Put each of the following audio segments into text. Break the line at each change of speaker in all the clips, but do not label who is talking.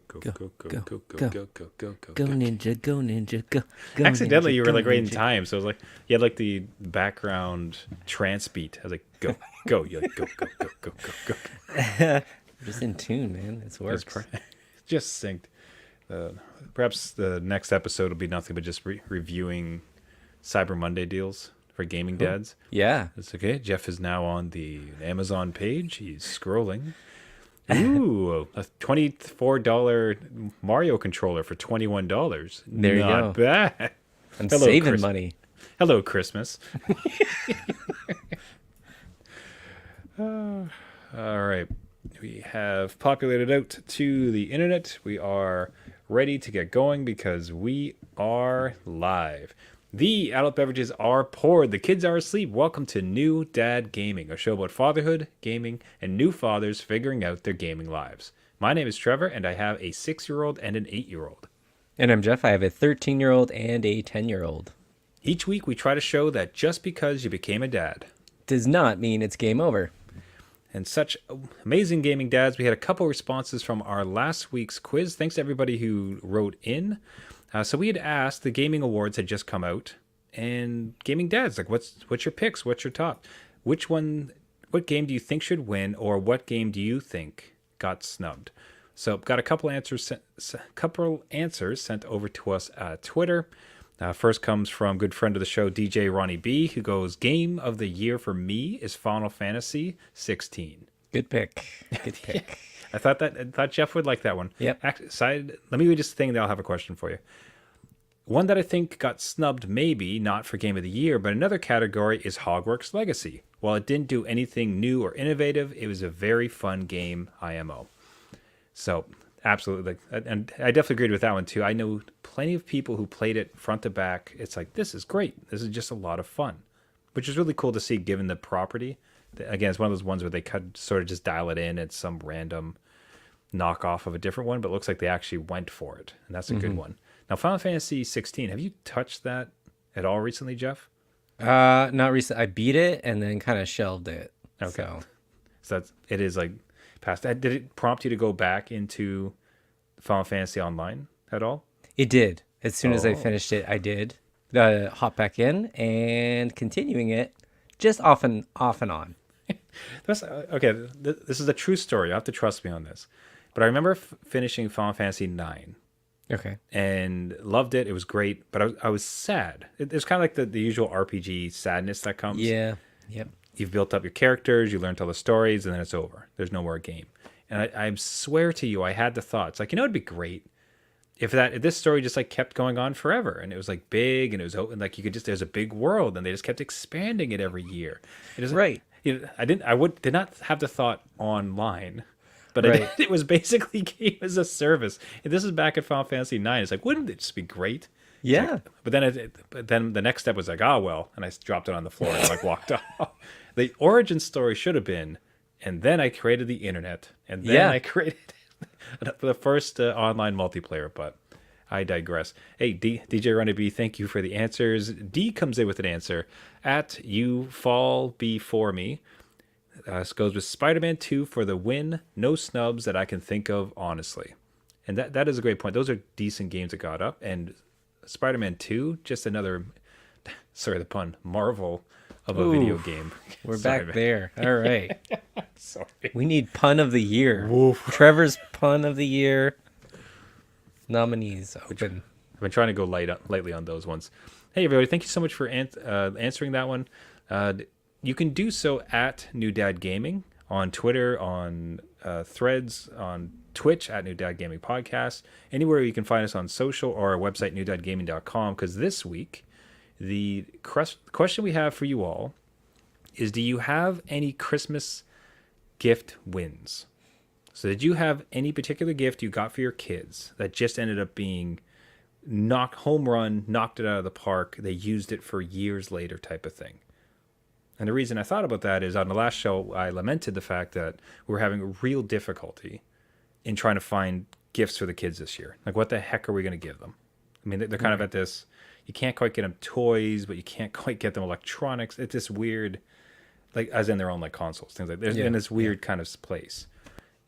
Go,
go,
go,
go,
go, go,
go.
go, go, go, go,
Go
go.
ninja, go ninja, go. Go
Accidentally,
ninja,
you were
go
like right in
ninja.
time, so it was like you had like the background trance beat. I was like, go, go, you like go, go, go, go, go, go.
Just in tune, man. It
That's
works.
just synced. Uh, Perhaps the next episode will be nothing but just reviewing Cyber Monday deals for gaming
Ooh.
dads.
Yeah.
It's okay. Jeff is now on the Amazon page. He's scrolling. Ooh, a $24 Mario controller for $21.
There you
Not
go.
bad.
I'm
Hello,
saving
Chris.
money.
Hello, Christmas. All right. We have populated out to the internet. We are ready to get going because we are live. The adult beverages are poured. The kids are asleep. Welcome to New Dad Gaming, a show about fatherhood, gaming, and new fathers figuring out their gaming lives. My name is Trevor, and I have a 6-year-old and an 8-year-old.
And I'm Jeff. I have a 13-year-old and a 10-year-old.
Each week, we try to show that just because you became a dad
Does not mean it's game over.
and such amazing gaming dads. We had a couple responses from our last week's quiz. Thanks to everybody who wrote in. So we had asked, the gaming awards had just come out, and gaming dads, like, what's your picks? What's your top? What game do you think should win, or what game do you think got snubbed? So got a couple answers sent over to us at Twitter. First comes from good friend of the show, DJ Ronnie B, who goes, game of the year for me is Final Fantasy 16.
Good pick. Good pick.
I thought Jeff would like that one.
Yep.
Let me read this thing, then I'll have a question for you. One that I think got snubbed, maybe not for Game of the Year, but another category is Hogwarts Legacy. While it didn't do anything new or innovative, it was a very fun game, IMO. So, absolutely. And I definitely agreed with that one, too. I know plenty of people who played it front to back. It's like, this is great. This is just a lot of fun, which is really cool to see given the property. Again, it's one of those ones where they could sort of just dial it in at some random knockoff of a different one, but it looks like they actually went for it, and that's a good one. Now, Final Fantasy 16, have you touched that at all recently, Jeff?
Not recent. I beat it and then kind of shelved it.
Okay. So it is like past that. Did it prompt you to go back into Final Fantasy Online at all?
It did. As soon as I
Oh.
finished it, I did hop back in and continuing it just off and on.
That's okay. This is a true story. You have to trust me on this. But I remember finishing Final Fantasy 9
Okay.
and loved it. It was great, but I was sad. It's kind of like the usual RPG sadness that comes.
Yeah. Yep.
You've built up your characters, you learned all the stories, and then it's over. There's no more game. And I swear to you, I had the thoughts like, it'd be great if this story just like kept going on forever, and it was like big, and it was open, like there's a big world, and they just kept expanding it every year. It is
Right.
I did not have the thought online, but
Right.
it was basically game as a service. And this is back at Final Fantasy 9. It's like, wouldn't it just be great?
Yeah.
But then the next step was like, oh well, and I dropped it on the floor and like walked off. The origin story should have been, and then I created the internet, and then
Yeah.
I created the first online multiplayer. But I digress. Hey, DJ Ronnie B, thank you for the answers. D comes in with an answer at You Fall Before Me. This goes with Spider-Man 2 for the win. No snubs that I can think of, honestly. And that is a great point. Those are decent games that got up. And Spider-Man 2, just another, sorry the pun, marvel of a video game.
We're
Sorry,
back
man.
there. All right.
Sorry.
We need pun of the year.
Woof.
Trevor's pun of the year. Nominees open.
I've been trying to go lightly on those ones. Hey, everybody. Thank you so much for answering that one. You can do so at New Dad Gaming on Twitter, on Threads, on Twitch at New Dad Gaming Podcast. Anywhere you can find us on social or our website, newdadgaming.com. Because this week, the question we have for you all is, do you have any Christmas gift wins? So did you have any particular gift you got for your kids that just ended up being home run, knocked it out of the park, they used it for years later type of thing? And the reason I thought about that is on the last show, I lamented the fact that we were having real difficulty in trying to find gifts for the kids this year. Like, what the heck are we going to give them? I mean, they're kind of at this, you can't quite get them toys, but you can't quite get them electronics. It's this weird, like, as in their own like consoles, things like that. They're in this weird kind of place.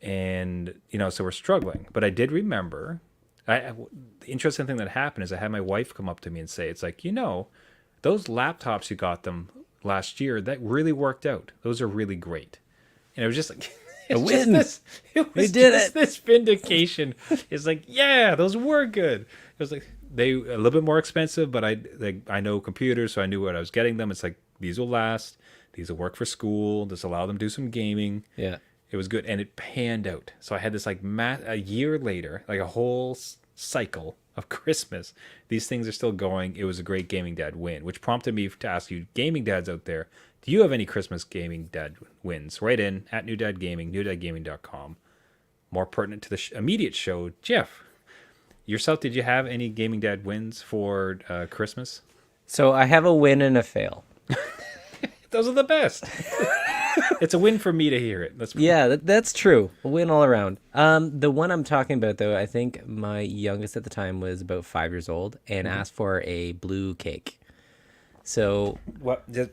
and so we're struggling. But I did remember, the interesting thing that happened is I had my wife come up to me and say, it's like, those laptops you got them last year, that really worked out. Those are really great. And it was just like it's just
win.
it
We
was
did
just
it.
this vindication. It's like, yeah, those were good. It was like they a little bit more expensive, but I know computers, so I knew what I was getting them. It's like these will last. These will work for school. This allow them to do some gaming.
Yeah.
It was good, and it panned out. So I had this like a year later, like a whole cycle of Christmas. These things are still going. It was a great Gaming Dad win, which prompted me to ask you, gaming dads out there, do you have any Christmas Gaming Dad wins? Write in at New Dad Gaming, newdadgaming.com. More pertinent to the immediate show, Jeff. Yourself, did you have any Gaming Dad wins for Christmas?
So I have a win and a fail.
Those are the best. It's a win for me to hear it.
Yeah, that's true. A win all around. The one I'm talking about, though, I think my youngest at the time was about 5 years old and asked for a blue cake. So
What? Just,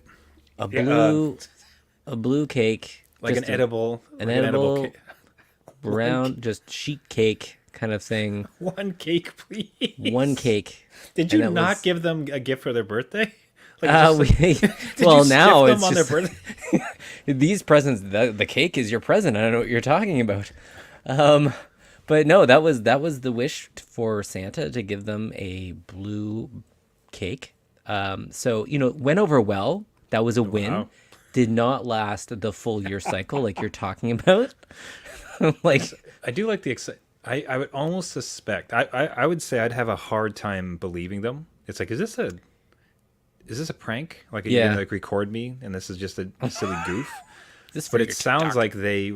a
yeah,
blue cake,
like
just
an edible,
an
like
edible
cake.
round, just sheet cake kind of thing.
One cake, please.
One cake.
Did
And
you
that
not
was-
give them a gift for their birthday? Like, did
Well,
you
now
gift
it's
them on
just
their birthday?
these presents. The cake is your present. I don't know what you're talking about. But no, that was the wish for Santa to give them a blue cake. So went over well. That was a win.
Wow.
Did not last the full year cycle like you're talking about. Like,
I do like the I would almost suspect. I would say I'd have a hard time believing them. It's like, is this a prank? Like, are you
Yeah.
gonna like record me, and this is just a silly goof?
this
But
for
it
your
sounds
TikTok.
like they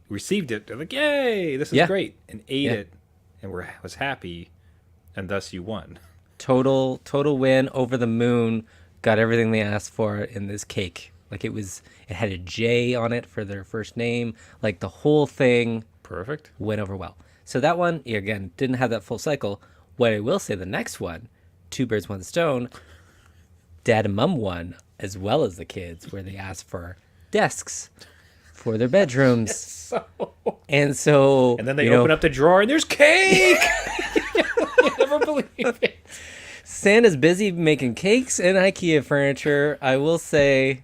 received it. They're like, "Yay, this is
Yeah.
great," and ate
Yeah.
it, and was happy, and thus you won.
total win, over the moon. Got everything they asked for in this cake. Like, it had a J on it for their first name. Like, the whole thing
Perfect.
went over well. So that one, again, didn't have that full cycle. What I will say, the next one, two birds, one stone, dad and mom won, as well as the kids, where they asked for desks for their bedrooms. And so,
And then they open up the drawer, and there's cake. You never believe it.
Santa's busy making cakes and IKEA furniture. I will say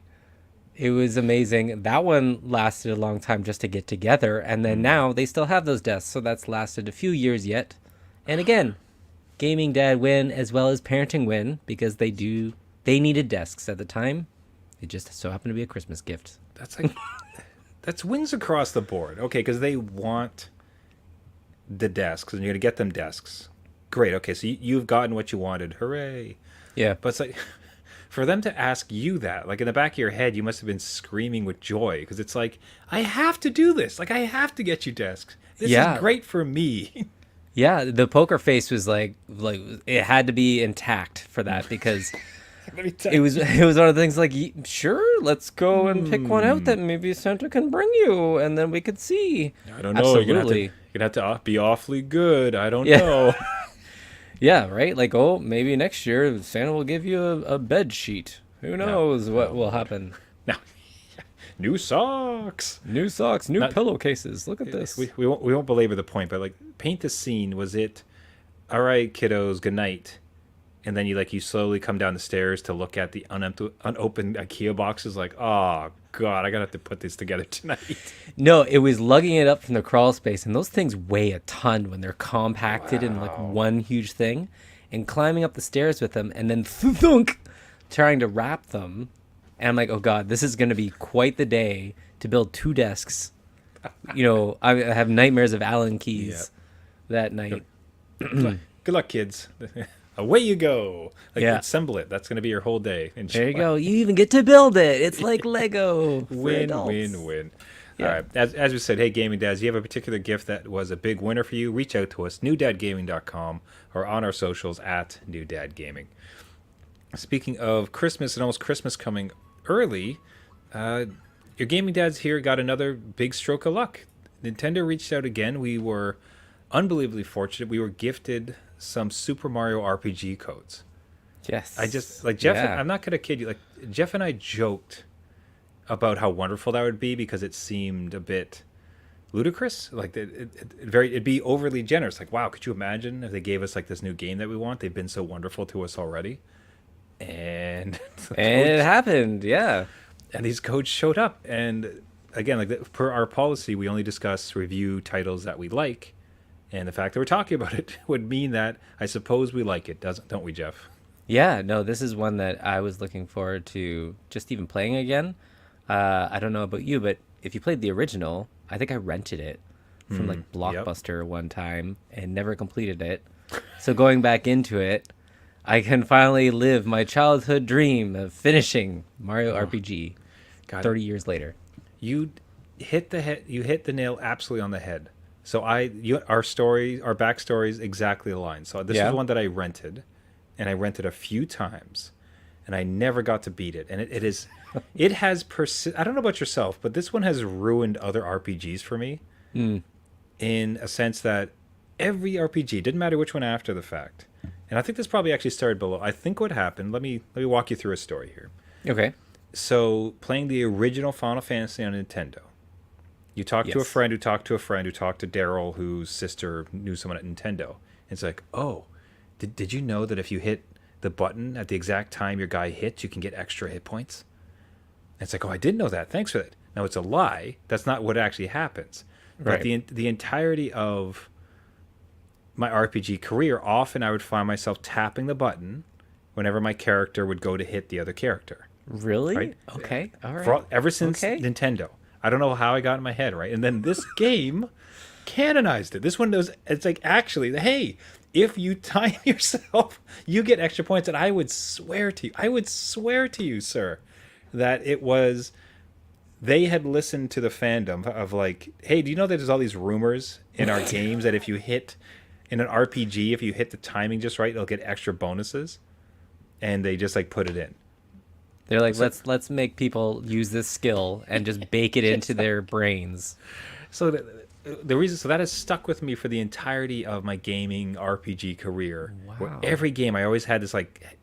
it was amazing. That one lasted a long time just to get together. And then now they still have those desks. So that's lasted a few years yet. And again, gaming dad win as well as parenting win, because they needed desks at the time. It just so happened to be a Christmas gift.
That's wins across the board. Okay, because they want the desks, and you're gonna get them desks. Great. Okay, so you've gotten what you wanted. Hooray!
Yeah.
But it's like, for them to ask you that, like in the back of your head, you must have been screaming with joy, because it's like, I have to do this. Like, I have to get you desks. This
Yeah.
is great for me.
Yeah, the poker face was like it had to be intact for that, because
Let me tell
it was one of the things like, sure, let's go and pick one out that maybe Santa can bring you, and then we could see.
I don't know.
Absolutely.
You're gonna have to be awfully good. I don't
Yeah.
know.
Yeah, right? Like, oh, maybe next year Santa will give you a bed sheet. Who knows what will happen?
Now, new socks.
New socks, new
Not-
pillowcases. Look at this.
We won't belabor the point, but like, paint the scene. Was it, all right, kiddos, good night, and then you slowly come down the stairs to look at the unopened IKEA boxes, like, oh god, I gotta have to put this together tonight.
No, it was lugging it up from the crawl space, and those things weigh a ton when they're compacted in like one huge thing, and climbing up the stairs with them, and then thunk, trying to wrap them. And I'm like, oh god, this is going to be quite the day to build two desks. I have nightmares of Allen keys that night.
Good luck, kids. Away you go. Like,
Yeah.
assemble it. That's gonna be your whole day.
There you go. You even get to build it. It's like Lego. for
Win,
adults.
win.
Yeah.
All right. As we said, hey, gaming dads, you have a particular gift that was a big winner for you, reach out to us, newdadgaming.com, or on our socials at newdadgaming. Speaking of Christmas and almost Christmas coming early, your gaming dads here got another big stroke of luck. Nintendo reached out again. We were unbelievably fortunate. We were gifted some Super Mario RPG codes.
Yes.
I just, like, Jeff,
Yeah.
I'm not going to kid you. Like, Jeff and I joked about how wonderful that would be, because it seemed a bit ludicrous. Like it'd be overly generous. Like, wow, could you imagine if they gave us like this new game that we want? They've been so wonderful to us already, and the
And it
coach,
happened. Yeah.
and these codes showed up. And again, like per our policy, we only discuss review titles that we like, and the fact that we're talking about it would mean that I suppose we like it, don't we, Jeff?
Yeah, no, this is one that I was looking forward to just even playing again. I don't know about you, but if you played the original, I think I rented it from like
Yep.
Blockbuster one time and never completed it. So going back into it, I can finally live my childhood dream of finishing Mario RPG
God,
30 years later.
you hit the head. You hit the nail absolutely on the head. So our backstories exactly aligned. So this
Yeah.
is one that I rented, and I rented a few times, and I never got to beat it. And it is, it has I don't know about yourself, but this one has ruined other RPGs for me in a sense that every RPG didn't matter which one after the fact. And I think this probably actually started below. I think what happened. Let me walk you through a story here.
Okay.
So playing the original Final Fantasy on Nintendo, you talk to a
Yes.
friend who talked to a friend who talked to Daryl, whose sister knew someone at Nintendo. It's like, oh, did you know that if you hit the button at the exact time your guy hits, you can get extra hit points? And it's like, oh, I didn't know that. Thanks for that. Now it's a lie. That's not what actually happens. But
Right.
the entirety of my RPG career, often I would find myself tapping the button whenever my character would go to hit the other character.
Really?
Right.
Okay. All right.
Ever since
Okay.
Nintendo. I don't know how I got in my head, right? And then this game canonized it. This one knows it's like actually, hey, if you time yourself, you get extra points. And I would swear to you, sir, that it was they had listened to the fandom of like, hey, do you know that there's all these rumors in our games that if you hit in an RPG, if you hit the timing just right, it'll get extra bonuses, and they just like put it in.
They're like, let's make people use this skill and just bake it into their brains.
So the reason, so that has stuck with me for the entirety of my gaming RPG career. Where
Wow.
every game I always had this like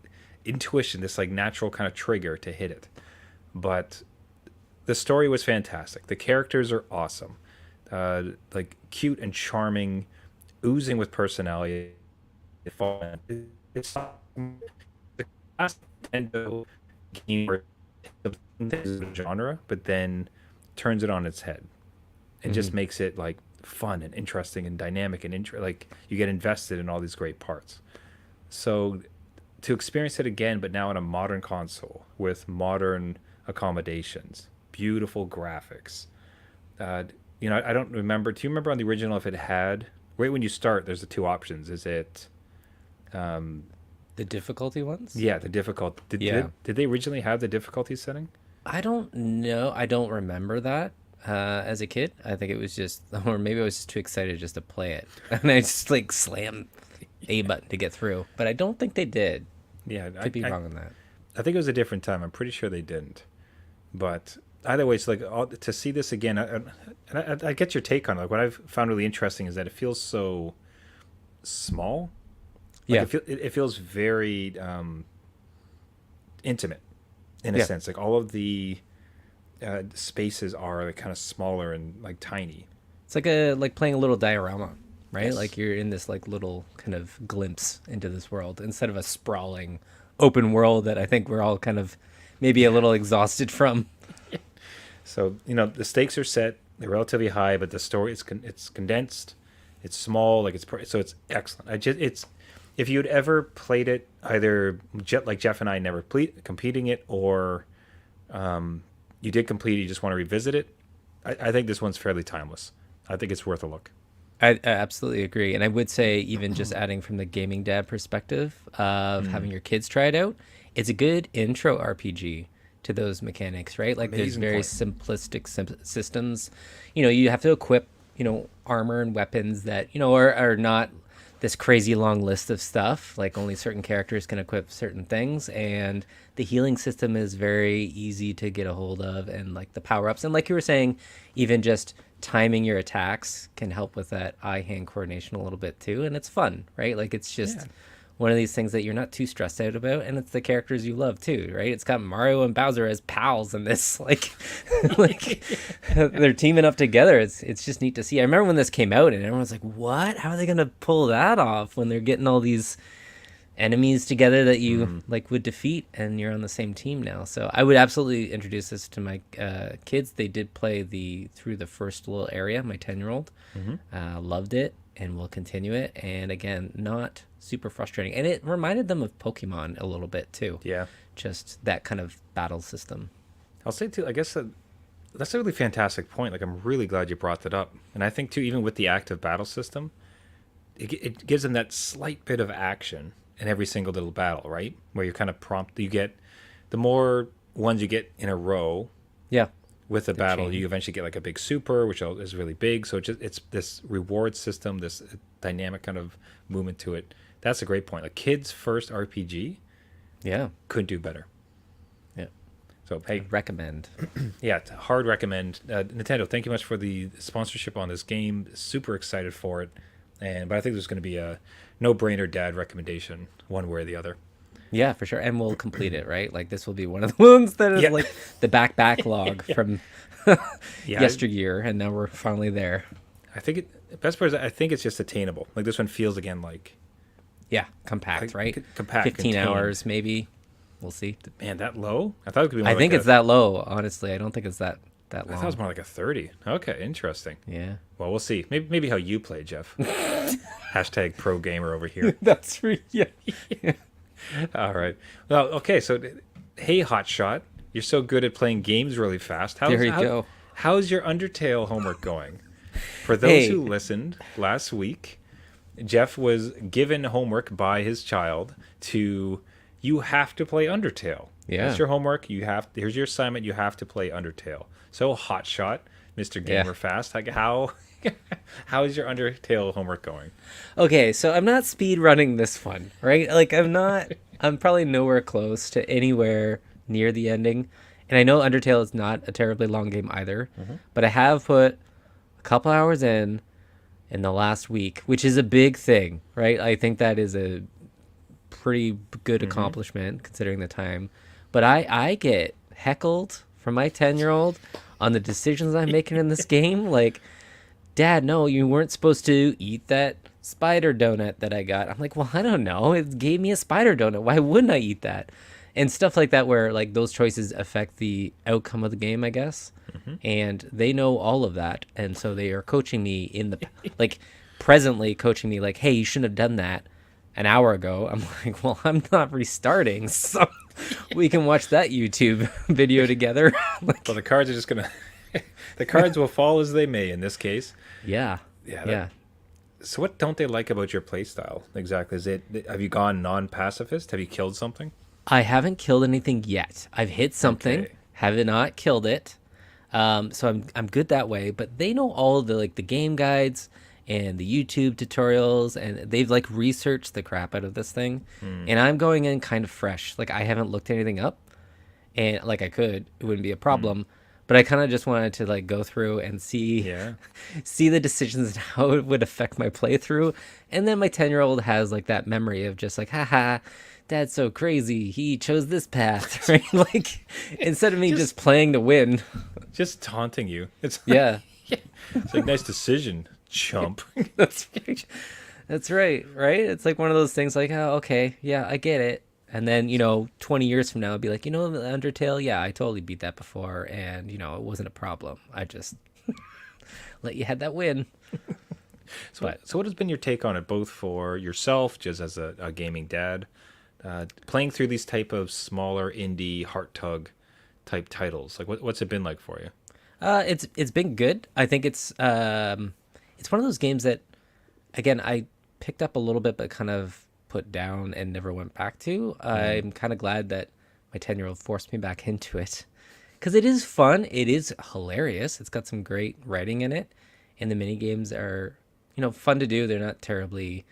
intuition, this like natural kind of trigger to hit it. But the story was fantastic. The characters are awesome, like cute and charming, oozing with personality. It's the classic Nintendo game where the genre, but then turns it on its head and just makes it like fun and interesting and dynamic and like you get invested in all these great parts. So to experience it again, but now on a modern console with modern accommodations, beautiful graphics. I don't remember. Do you remember on the original if it had right when you start? There's the two options. Is it
The difficulty ones?
yeah, the difficult?
Yeah.
Did they originally have the difficulty setting?
I don't know. I don't remember that as a kid. I think it was just, or maybe I was just too excited just to play it. And I just like slammed A button to get through. But I don't think they did.
Yeah,
Could be wrong on that.
I think it was a different time. I'm pretty sure they didn't. But either way, it's like to see this again. I get your take on it. Like what I've found really interesting is that it feels so small. Like
Yeah.
it feels very intimate in a
Yeah.
sense. Like all of the spaces are like kind of smaller and like tiny.
It's like playing a little diorama, right?
Yes.
Like you're in this like little kind of glimpse into this world instead of a sprawling open world that I think we're all kind of maybe a little exhausted from.
So the stakes are set. They're relatively high, but the story it's condensed. It's small. Like so it's excellent. It's if you'd ever played it, either like Jeff and I never competing it, or you did complete it, you just want to revisit it. I think this one's fairly timeless. I think it's worth a look.
I absolutely agree. And I would say, even just adding from the gaming dad perspective of having your kids try it out, it's a good intro RPG to those mechanics, right? Like
Amazing
there's very
point.
simplistic systems. You have to equip, armor and weapons that, are not this crazy long list of stuff. Like only certain characters can equip certain things. And the healing system is very easy to get a hold of. And like the power ups. And like you were saying, even just timing your attacks can help with that eye-hand coordination a little bit too, and it's fun, right? Like it's just one of these things that you're not too stressed out about, and it's the characters you love too, right? It's got Mario and Bowser as pals in this, like, like they're teaming up together. It's just neat to see. I remember when this came out, and everyone was like, "What? How are they gonna pull that off when they're getting all these enemies together that you like would defeat, and you're on the same team now?" So I would absolutely introduce this to my kids. They did play through the first little area. My 10-year-old loved it and will continue it. And again, not super frustrating. And it reminded them of Pokemon a little bit too.
Yeah.
Just that kind of battle system.
I'll say too, I guess that's a really fantastic point. Like, I'm really glad you brought that up. And I think too, even with the active battle system, it gives them that slight bit of action in every single little battle, right? Where you're kind of you get, the more ones you get in a row,
Yeah.
with a battle,
chain.
you eventually get like a big super, which is really big. So it's this reward system, this dynamic kind of movement to it. That's a great point. Like, kids' first RPG
Yeah.
couldn't do better.
Yeah.
So hey,
Recommend.
yeah, hard recommend. Nintendo, thank you much for the sponsorship on this game. Super excited for it, but I think there's going to be a no-brainer dad recommendation, one way or the other.
Yeah, for sure. And we'll complete it, right? Like, this will be one of the ones that is
Yeah.
like the backlog from
Yeah,
yesteryear, and now we're finally there.
I think best part is I think it's just attainable. Like, this one feels again like
Yeah, compact,
Like,
right?
compact,
15
contained.
hours, maybe. We'll see.
man, that low. I thought it could be more.
I
like
think
a-
it's that low, honestly. I don't think it's that
I
long.
thought it was more like a 30. Okay, interesting.
Yeah.
Well, we'll see. Maybe how you play, Jeff. Hashtag pro gamer over here.
That's yeah.
All right. Well, okay. So, hey, Hotshot, you're so good at playing games really fast.
There you go.
How's your Undertale homework going? For those
Hey.
who listened last week, Jeff was given homework by his child you have to play Undertale.
Yeah.
That's your homework. Here's your assignment. You have to play Undertale. So, Hotshot, Mr.
Yeah.
Gamer Fast, like, how is your Undertale homework going?
Okay, so I'm not speed running this one, right? Like, I'm probably nowhere close to anywhere near the ending. And I know Undertale is not a terribly long game either, but I have put a couple hours in the last week, which is a big thing, right? I think that is a pretty good accomplishment considering the time. But I get heckled from my 10-year-old on the decisions I'm making in this game. Like, Dad, no, you weren't supposed to eat that spider donut that I got. I'm like, well, I don't know. It gave me a spider donut. Why wouldn't I eat that? And stuff like that, where like those choices affect the outcome of the game, I guess. And they know all of that. And so they are coaching me like presently coaching me like, hey, you shouldn't have done that an hour ago. I'm like, well, I'm not restarting. So we can watch that YouTube video together. Like,
Well, the cards are just gonna. The cards will fall as they may in this case.
yeah.
Yeah. So, what don't they like about your playstyle exactly? Have you gone non-pacifist? Have you killed something?
I haven't killed anything yet. I've hit something,
Okay.
have not killed it. So I'm good that way. But they know all the like the game guides and the YouTube tutorials, and they've like researched the crap out of this thing. And I'm going in kind of fresh. Like, I haven't looked anything up, and like I could, it wouldn't be a problem. But I kind of just wanted to like go through and see
Yeah.
see the decisions and how it would affect my playthrough. And then my 10-year-old has like that memory of just like, haha, Dad's so crazy. He chose this path, right? Like, instead of me just playing to win.
Just taunting you. It's
Yeah,
It's like, nice decision, chump.
that's right. That's right, right? It's like one of those things like, oh, okay, yeah, I get it. And then, 20 years from now, I'll be like, Undertale, yeah, I totally beat that before. And, it wasn't a problem. I just let you have that win.
So what has been your take on it, both for yourself, just as a gaming dad, playing through these type of smaller indie heart tug type titles? Like, what's it been like for you?
It's been good. I think it's one of those games that, again, I picked up a little bit, but kind of put down and never went back to. I'm kind of glad that my 10-year-old forced me back into it, because it is fun. It is hilarious. It's got some great writing in it, and the mini games are, fun to do. They're not terribly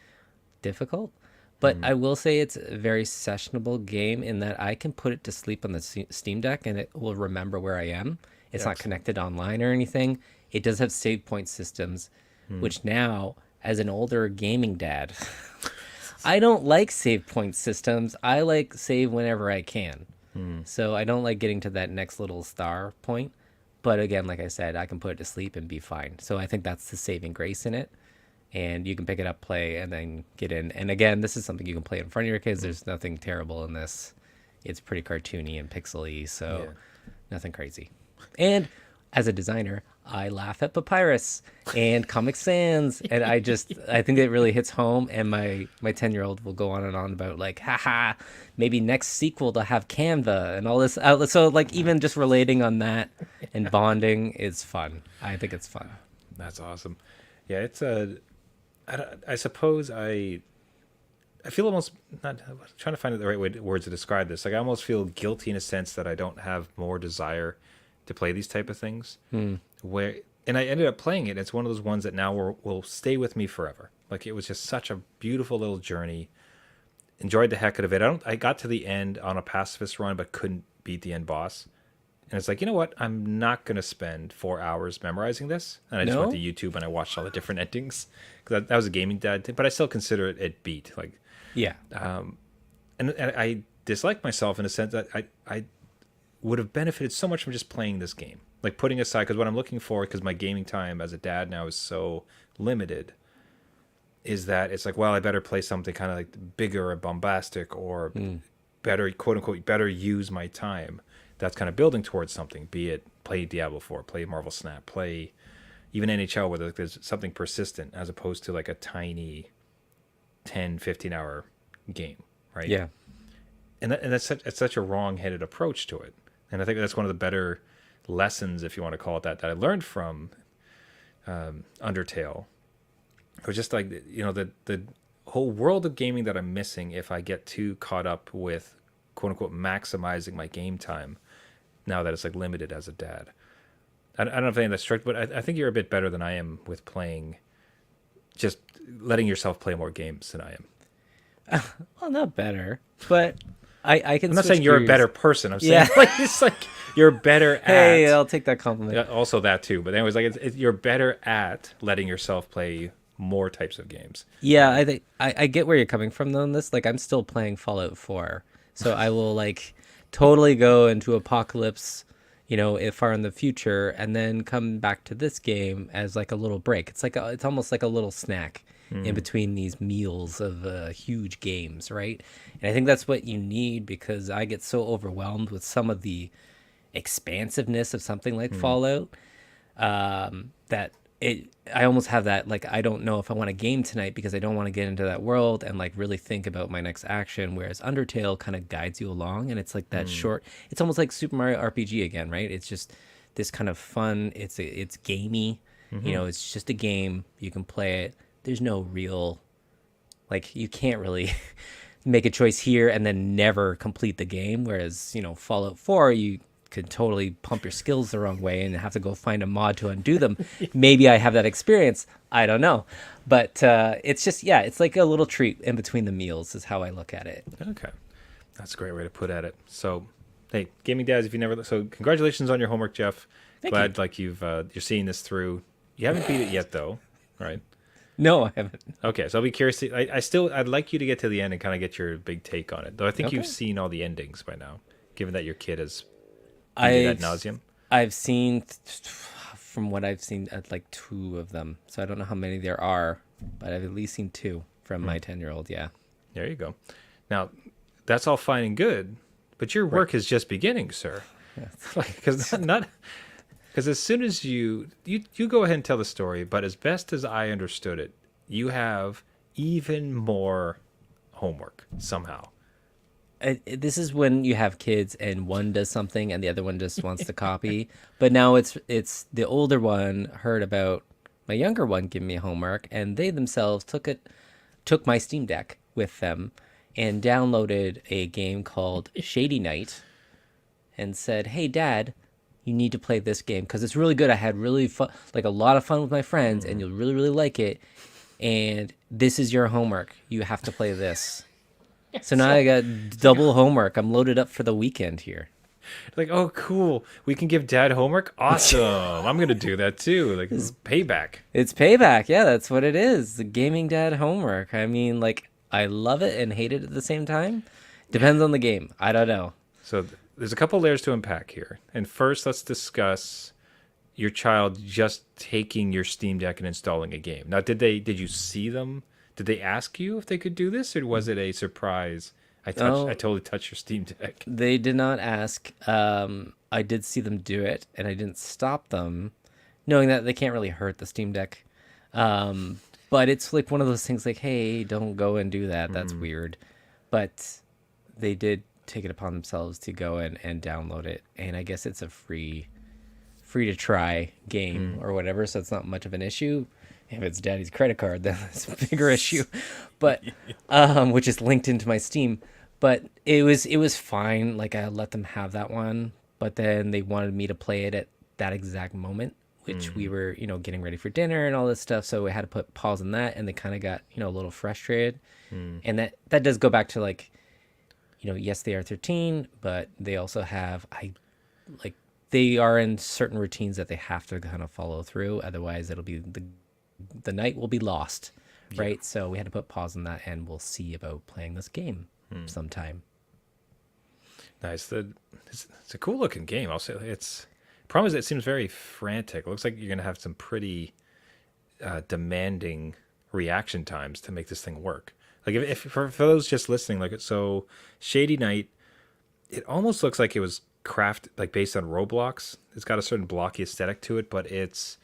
difficult. But I will say it's a very sessionable game in that I can put it to sleep on the Steam Deck and it will remember where I am. It's not connected online or anything. It does have save point systems, which now, as an older gaming dad, I don't like save point systems. I like save whenever I can. So I don't like getting to that next little star point. But again, like I said, I can put it to sleep and be fine. So I think that's the saving grace in it. And you can pick it up, play, and then get in. And again, this is something you can play in front of your kids. There's nothing terrible in this. It's pretty cartoony and pixely, so nothing crazy. And as a designer, I laugh at Papyrus and Comic Sans, and I think it really hits home. And my 10-year-old will go on and on about like, haha, maybe next sequel to have Canva and all this. So like even just relating on that and bonding is fun. I think it's fun.
That's awesome. Yeah, it's I suppose I feel almost not I'm trying to find the right words to describe this. Like I almost feel guilty in a sense that I don't have more desire to play these type of things. And I ended up playing it. It's one of those ones that now will stay with me forever. Like it was just such a beautiful little journey. Enjoyed the heck out of it. I got to the end on a pacifist run, but couldn't beat the end boss. And it's like, you know what? I'm not going to spend 4 hours memorizing this. And I just went to YouTube and I watched all the different endings. Because that was a gaming dad thing. But I still consider it beat. Like,
Yeah.
And I dislike myself in a sense that I would have benefited so much from just playing this game. Like putting aside, because what I'm looking for, because my gaming time as a dad now is so limited, is that it's like, well, I better play something kind of like bigger or bombastic or better, quote unquote, better use my time. That's kind of building towards something, be it play Diablo 4, play Marvel Snap, play even NHL, where there's something persistent as opposed to like a tiny 10, 15 hour game, right?
Yeah.
And that's such a wrong-headed approach to it. And I think that's one of the better lessons, if you want to call it that I learned from Undertale. It was just like, the whole world of gaming that I'm missing if I get too caught up with, quote unquote, maximizing my game time now that it's like limited as a dad. I don't know if any of that's strict, but I think you're a bit better than I am with playing, just letting yourself play more games than I am.
Well, not better, but I can.
I'm not
switch
saying you're a
gears.
better person. I'm saying like it's like you're better at.
Hey, I'll take that compliment.
Yeah, also that too. But anyways, like you're better at letting yourself play more types of games.
Yeah, I think I get where you're coming from though on this. Like I'm still playing Fallout 4, so I will like totally go into Apocalypse, far in the future, and then come back to this game as like a little break. It's like it's almost like a little snack in between these meals of huge games, right? And I think that's what you need, because I get so overwhelmed with some of the expansiveness of something like Fallout that I almost have that, like, I don't know if I want to game tonight because I don't want to get into that world and like really think about my next action, whereas Undertale kind of guides you along, and it's like that short, it's almost like Super Mario RPG again, right? It's just this kind of fun, it's gamey, it's just a game, you can play it. There's no real, like, you can't really make a choice here and then never complete the game, whereas Fallout 4, you could totally pump your skills the wrong way and have to go find a mod to undo them. Maybe I have that experience, I don't know, but it's just, it's like a little treat in between the meals is how I look at it.
Okay, that's a great way to put at it. So hey, gaming dads, if you never, so congratulations on your homework, Jeff. Glad like you're seeing this through. You haven't beat it yet though, right?
No, I haven't.
Okay, so I'll be curious. I'd like you to get to the end and kind of get your big take on it. Though I think you've seen all the endings by now, given that your kid has beat it ad nauseum.
I've seen, from what I've seen, like 2 of them. So I don't know how many there are, but I've at least seen 2 from my 10-year-old. Yeah. There
you go. Now, that's all fine and good, but your work is just beginning, sir. Because Because as soon as you go ahead and tell the story, but as best as I understood it, you have even more homework somehow.
This is when you have kids and one does something and the other one just wants to copy. But now it's the older one heard about my younger one giving me homework, and they themselves took my Steam Deck with them and downloaded a game called Shady Night and said, "Hey, Dad, you need to play this game because it's really good. I had really fun, like a lot of fun with my friends, and you'll really, really like it. And this is your homework. You have to play this." So now I got double homework. I'm loaded up for the weekend here.
Like, oh, cool. We can give Dad homework? Awesome. I'm going to do that too. Like, it's payback.
It's payback. Yeah, that's what it is. The gaming dad homework. I mean, like, I love it and hate it at the same time. Depends on the game. I don't know.
So there's a couple layers to unpack here. And first, let's discuss your child just taking your Steam Deck and installing a game. Now, did you see them? Did they ask you if they could do this, or was it a surprise?
Oh,
I totally touched your Steam Deck.
they did not ask. I did see them do it, and I didn't stop them, knowing that they can't really hurt the Steam Deck. But it's like one of those things like, hey, don't go and do that. That's weird. But they did take it upon themselves to go and download it. And I guess it's a free to try game or whatever, so it's not much of an issue. If it's daddy's credit card, then it's a bigger issue. But which is linked into my Steam. But it was fine. Like I let them have that one, but then they wanted me to play it at that exact moment, which we were, getting ready for dinner and all this stuff. So we had to put pause on that, and they kind of got, a little frustrated. And that does go back to like, yes, they are 13, but they also have they are in certain routines that they have to kind of follow through. Otherwise, it'll be the night will be lost, right? So we had to put pause on that, and we'll see about playing this game sometime.
Nice. It's a cool looking game. I'll say it's. Problem is, it seems very frantic. It looks like you're gonna have some pretty demanding reaction times to make this thing work. Like if for those just listening, like so, Shady Night, it almost looks like it was crafted like based on Roblox. It's got a certain blocky aesthetic to it, but it's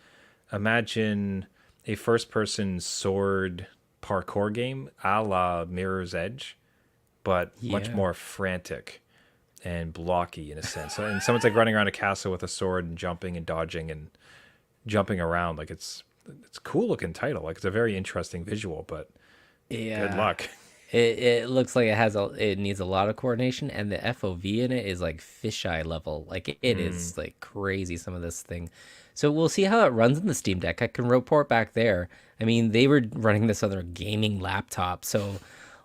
imagine a first-person sword parkour game a la Mirror's Edge, but much
Yeah.
more frantic and blocky in a sense. So, and someone's like running around a castle with a sword and jumping and dodging and jumping around. Like it's a cool looking title. Like it's a very interesting visual, but
Yeah.
good luck.
It looks like it needs a lot of coordination, and the FOV in it is like fisheye level. Like it is like crazy, some of this thing. So we'll see how it runs in the Steam Deck. I can report back there. I mean, they were running this on their gaming laptop, so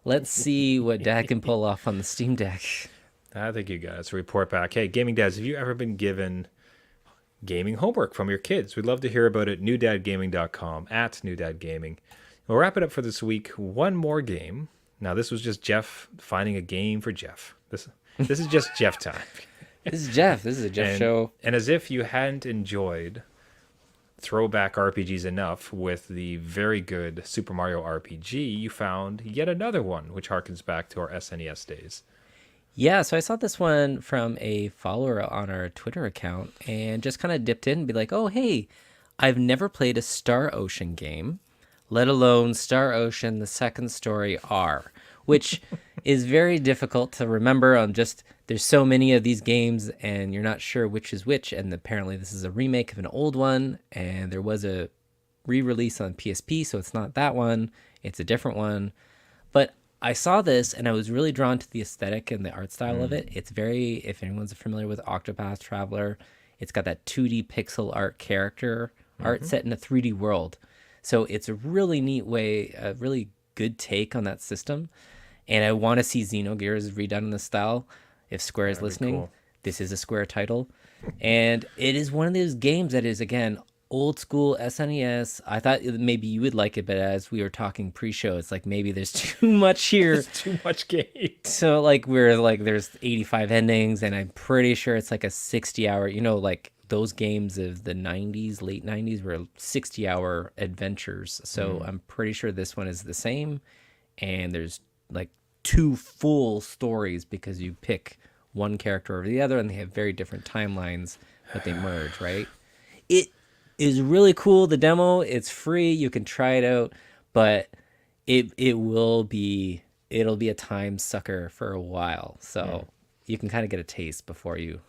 let's see what Dad can pull off on the Steam Deck.
I think you guys report back. Hey, gaming dads, have you ever been given gaming homework from your kids? We'd love to hear about it. newdadgaming.com at newdadgaming. We'll wrap it up for this week. One more game. Now, this was just Jeff finding a game for Jeff. This is just Jeff time.
This is Jeff. This is a Jeff show.
And as if you hadn't enjoyed throwback RPGs enough with the very good Super Mario RPG, you found yet another one, which harkens back to our SNES days.
Yeah, so I saw this one from a follower on our Twitter account and just kind of dipped in and be like, oh, hey, I've never played a Star Ocean game, let alone Star Ocean, the second story R, which is very difficult to remember on just, there's so many of these games and you're not sure which is which. And apparently this is a remake of an old one, and there was a re-release on PSP, so it's not that one, it's a different one. But I saw this and I was really drawn to the aesthetic and the art style of it. It's very, if anyone's familiar with Octopath Traveler, it's got that 2D pixel art character art set in a 3D world. So it's a really neat way, a really good take on that system. And I want to see Xenogears redone in this style. If Square is listening,
cool.
this is a Square title. And it is one of those games that is, again, old school SNES. I thought maybe you would like it, but as we were talking pre-show, it's like maybe there's too much here.
It's too much game.
So like we're like there's 85 endings, and I'm pretty sure it's like a 60-hour. Like those games of the 90s, late 90s, were 60-hour adventures. So I'm pretty sure this one is the same, and there's like 2 full stories because you pick one character over the other, and they have very different timelines, but they merge, right? It is really cool. The demo, it's free. You can try it out, but it'll be a time sucker for a while. So you can kind of get a taste before you,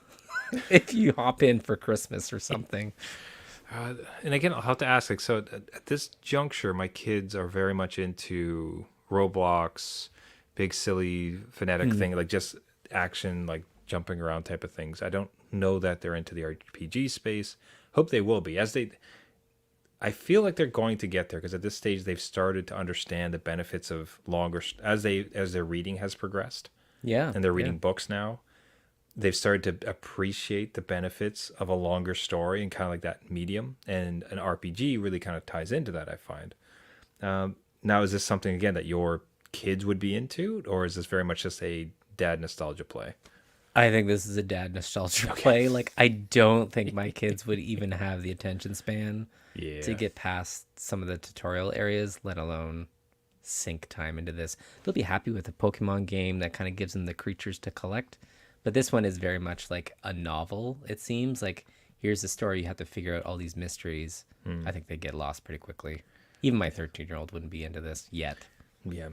if you hop in for Christmas or something.
And again, I'll have to ask, like, so at this juncture, my kids are very much into Roblox, big, silly, phonetic thing, like just action, like jumping around type of things. I don't know that they're into the RPG space. Hope they will be. I feel like they're going to get there because at this stage they've started to understand the benefits of longer as their reading has progressed.
Yeah,
And they're reading books now. They've started to appreciate the benefits of a longer story and kind of like that medium. And an RPG really kind of ties into that, I find. Now, is this something again that your kids would be into, or is this very much just a dad nostalgia play?
I think this is a dad nostalgia play. Like, I don't think my kids would even have the attention span
Yeah.
to get past some of the tutorial areas, let alone sink time into this. They'll be happy with a Pokemon game that kind of gives them the creatures to collect. But this one is very much like a novel, it seems. Like, here's the story, you have to figure out all these mysteries. I think they get lost pretty quickly. Even my 13-year-old wouldn't be into this yet.
Yeah.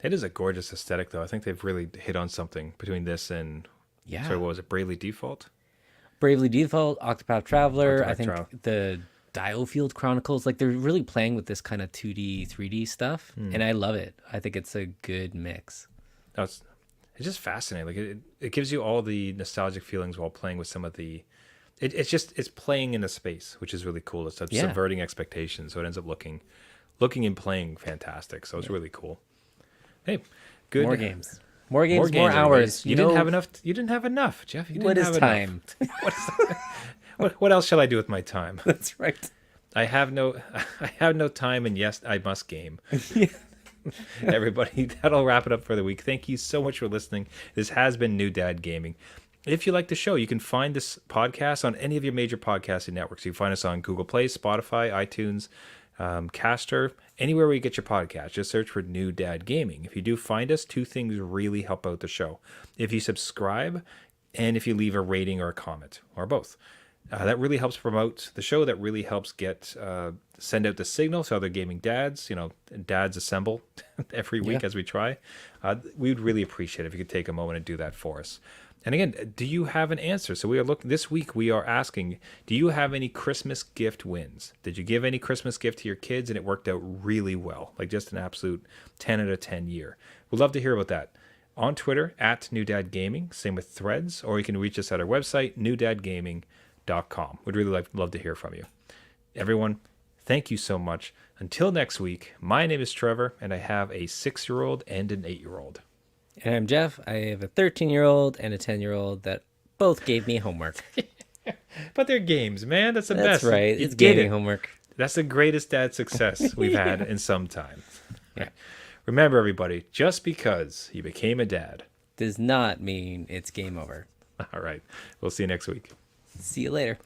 It is a gorgeous aesthetic, though. I think they've really hit on something between this and,
Yeah.
sorry, what was it, Bravely Default?
Bravely Default, Octopath Traveler, I
Octopath
think
Traveler.
the Diofield Chronicles, like they're really playing with this kind of 2D, 3D stuff, and I love it. I think it's a good mix.
No, it's just fascinating. Like it gives you all the nostalgic feelings while playing with some of the. It's playing in a space, which is really cool. It's
Yeah.
subverting expectations, so it ends up looking and playing fantastic. So it's really cool. Hey, good.
More games, more games, more
games, everybody.
hours.
You didn't have enough. You didn't have enough, Jeff. You didn't
What is
have enough.
time?
What else shall I do with my time?
That's right.
I have no time, and yes, I must game. Everybody, that'll wrap it up for the week. Thank you so much for listening. This has been New Dad Gaming. If you like the show, you can find this podcast on any of your major podcasting networks. You can find us on Google Play, Spotify, iTunes, Caster, anywhere where you get your podcast. Just search for New Dad Gaming. If you do find us, two things really help out the show. If you subscribe, and if you leave a rating or a comment, or both. That really helps promote the show. That really helps get send out the signal so other gaming dads, dads assemble every week as we try. We would really appreciate it if you could take a moment and do that for us. And again, do you have an answer? So we are looking this week. We are asking, do you have any Christmas gift wins? Did you give any Christmas gift to your kids and it worked out really well, like just an absolute 10 out of 10 year? We'd love to hear about that. On Twitter at New Dad Gaming, same with Threads, or you can reach us at our website newdadgaming.com. We'd really love to hear from you. Everyone, thank you so much. Until next week, my name is Trevor, and I have a 6-year-old and an 8-year-old.
And I'm Jeff. I have a 13-year-old and a 10-year-old that both gave me homework.
But they're games, man. That's the
That's
best.
right.
You
It's
get
gaming
it.
homework.
That's the greatest dad success we've had in some time. Remember, everybody, just because you became a dad.
Does not mean it's game over.
All right. We'll see you next week.
See you later.